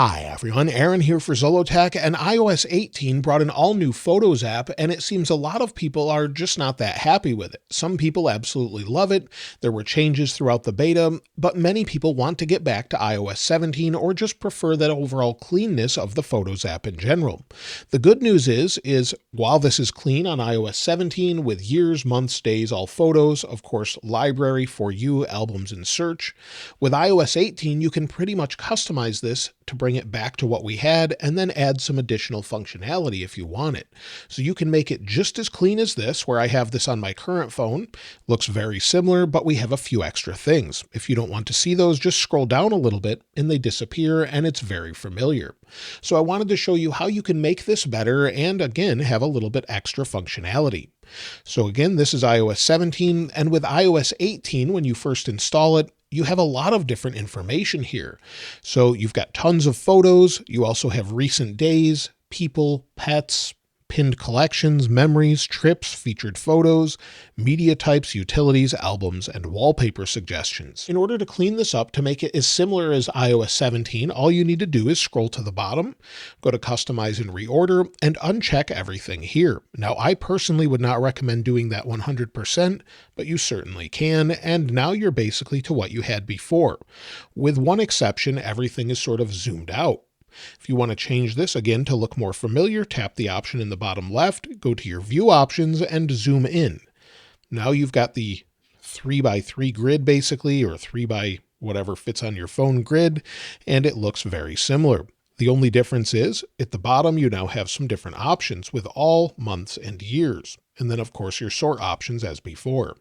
Hi everyone, Aaron here for Zollotech, and iOS 18 brought an all-new Photos app, and it seems a lot of people are just not that happy with it. Some people absolutely love it, there were changes throughout the beta, but many people want to get back to iOS 17 or just prefer that overall cleanness of the Photos app in general. The good news is while this is clean on iOS 17 with years, months, days, all photos, of course, library, for you, albums, and search, with iOS 18 you can pretty much customize this to bring it back to what we had and then add some additional functionality if you want it. So you can make it just as clean as this, where I have this on my current phone. Looks very similar, but we have a few extra things. If you don't want to see those, just scroll down a little bit and they disappear, and it's very familiar. So I wanted to show you how you can make this better and again have a little bit extra functionality. So again, this is iOS 17, and with iOS 18, when you first install it, you have a lot of different information here. So you've got tons of photos. You also have recent days, people, pets, pinned collections, memories, trips, featured photos, media types, utilities, albums, and wallpaper suggestions. In order to clean this up to make it as similar as iOS 17, all you need to do is scroll to the bottom, go to Customize and Reorder, and uncheck everything here. Now, I personally would not recommend doing that 100%, but you certainly can, and now you're basically to what you had before. With one exception, everything is sort of zoomed out. If you want to change this again to look more familiar, tap the option in the bottom left, go to your view options, and zoom in. Now you've got the 3x3 grid basically, or 3 by whatever fits on your phone grid, and it looks very similar. The only difference is at the bottom you now have some different options with all, months, and years. And then of course your sort options as before.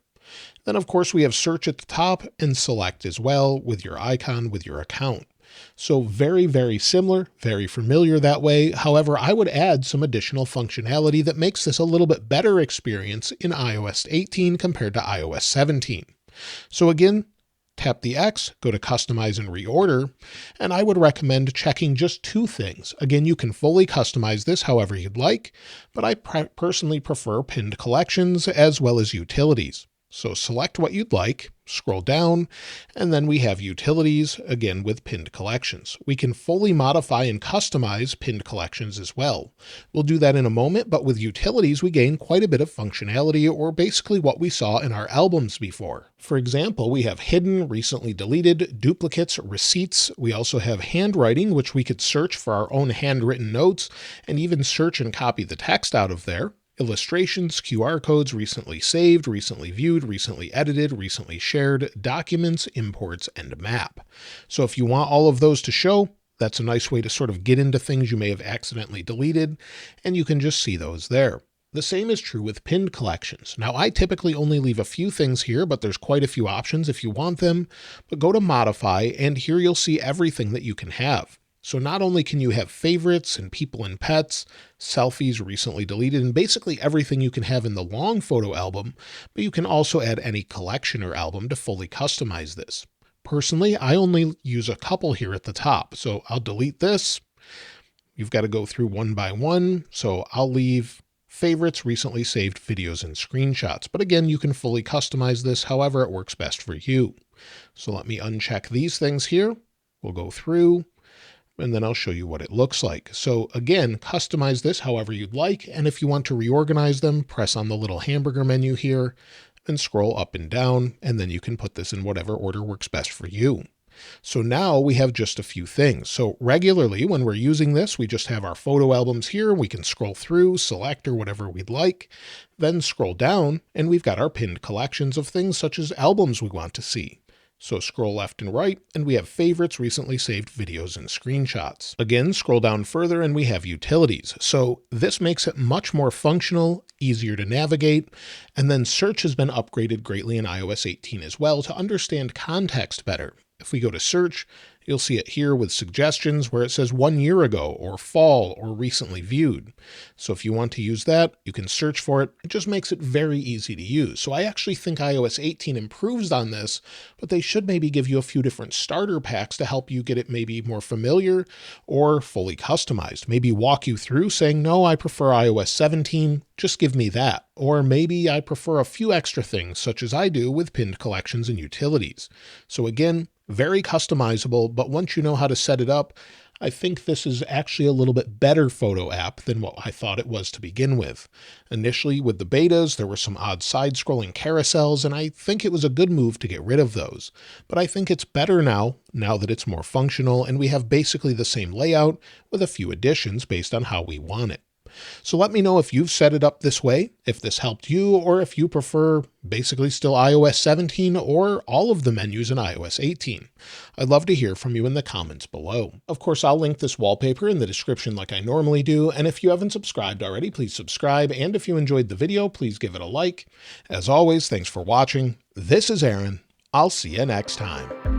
Then of course we have search at the top and select as well with your icon with your account. So very, very similar, very familiar that way. However, I would add some additional functionality that makes this a little bit better experience in iOS 18 compared to iOS 17. So again, tap the X, go to Customize and Reorder, and I would recommend checking just two things. Again, you can fully customize this however you'd like, but I personally prefer pinned collections as well as utilities. So select what you'd like, scroll down, and then we have utilities, again with pinned collections. We can fully modify and customize pinned collections as well. We'll do that in a moment, but with utilities, we gain quite a bit of functionality, or basically what we saw in our albums before. For example, we have hidden, recently deleted, duplicates, receipts. We also have handwriting, which we could search for our own handwritten notes and even search and copy the text out of there. Illustrations, QR codes, recently saved, recently viewed, recently edited, recently shared, documents, imports, and map. So if you want all of those to show, that's a nice way to sort of get into things you may have accidentally deleted, and you can just see those there. The same is true with pinned collections. Now, I typically only leave a few things here, but there's quite a few options if you want them. But go to Modify, and here you'll see everything that you can have. So not only can you have favorites and people and pets, selfies recently deleted, and basically everything you can have in the long photo album, but you can also add any collection or album to fully customize this. Personally, I only use a couple here at the top, so I'll delete this. You've got to go through one by one, so I'll leave favorites, recently saved videos, and screenshots. But again, you can fully customize this however it works best for you. So let me uncheck these things here. We'll go through, and then I'll show you what it looks like. So again, customize this however you'd like. And if you want to reorganize them, press on the little hamburger menu here and scroll up and down, and then you can put this in whatever order works best for you. So now we have just a few things. So regularly when we're using this, we just have our photo albums here. We can scroll through, select or whatever we'd like, then scroll down, and we've got our pinned collections of things such as albums we want to see. So scroll left and right, and we have favorites, recently saved videos, and screenshots. Again, scroll down further, and we have utilities. So this makes it much more functional, easier to navigate, and then search has been upgraded greatly in iOS 18 as well to understand context better. If we go to search, you'll see it here with suggestions where it says 1 year ago or fall or recently viewed. So if you want to use that, you can search for it. It just makes it very easy to use. So I actually think iOS 18 improves on this, but they should maybe give you a few different starter packs to help you get it maybe more familiar or fully customized. Maybe walk you through saying, no, I prefer iOS 17. Just give me that. Or maybe I prefer a few extra things such as I do with pinned collections and utilities. So again, very customizable, but once you know how to set it up, I think this is actually a little bit better photo app than what I thought it was to begin with. Initially, with the betas, there were some odd side-scrolling carousels, and I think it was a good move to get rid of those. But I think it's better now that it's more functional, and we have basically the same layout with a few additions based on how we want it. So let me know if you've set it up this way, if this helped you, or if you prefer basically still iOS 17 or all of the menus in iOS 18. I'd love to hear from you in the comments below. Of course, I'll link this wallpaper in the description like I normally do, and if you haven't subscribed already, please subscribe, and if you enjoyed the video, please give it a like. As always, thanks for watching. This is Aaron. I'll see you next time.